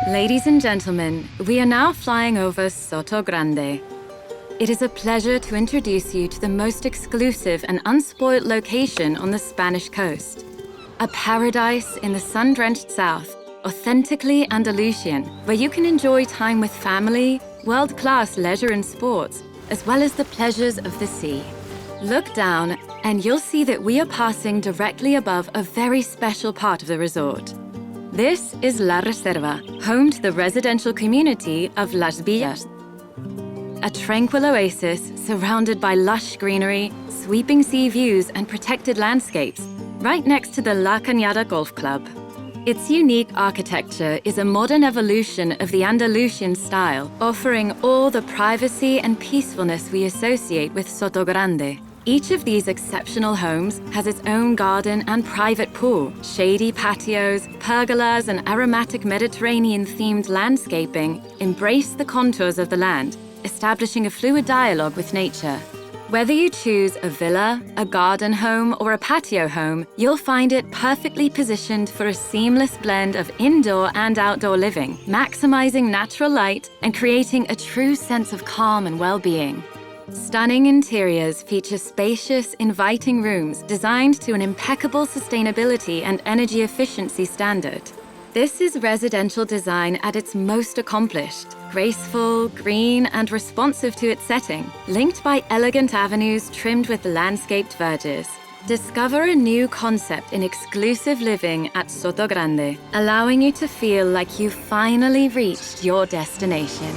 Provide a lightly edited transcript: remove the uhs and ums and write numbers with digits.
Ladies and gentlemen, we are now flying over Sotogrande. It is a pleasure to introduce you to the most exclusive and unspoilt location on the Spanish coast. A paradise in the sun-drenched south, authentically Andalusian, where you can enjoy time with family, world-class leisure and sports, as well as the pleasures of the sea. Look down and you'll see that we are passing directly above a very special part of the resort. This is La Reserva, home to the residential community of Las Villas. A tranquil oasis surrounded by lush greenery, sweeping sea views and protected landscapes, right next to the La Cañada Golf Club. Its unique architecture is a modern evolution of the Andalusian style, offering all the privacy and peacefulness we associate with Sotogrande. Each of these exceptional homes has its own garden and private pool, shady patios, pergolas, and aromatic Mediterranean-themed landscaping embrace the contours of the land, establishing a fluid dialogue with nature. Whether you choose a villa, a garden home, or a patio home, you'll find it perfectly positioned for a seamless blend of indoor and outdoor living, maximizing natural light and creating a true sense of calm and well-being. Stunning interiors feature spacious, inviting rooms designed to an impeccable sustainability and energy efficiency standard. This is residential design at its most accomplished, graceful, green, and responsive to its setting, linked by elegant avenues trimmed with landscaped verges. Discover a new concept in exclusive living at Sotogrande, allowing you to feel like you've finally reached your destination.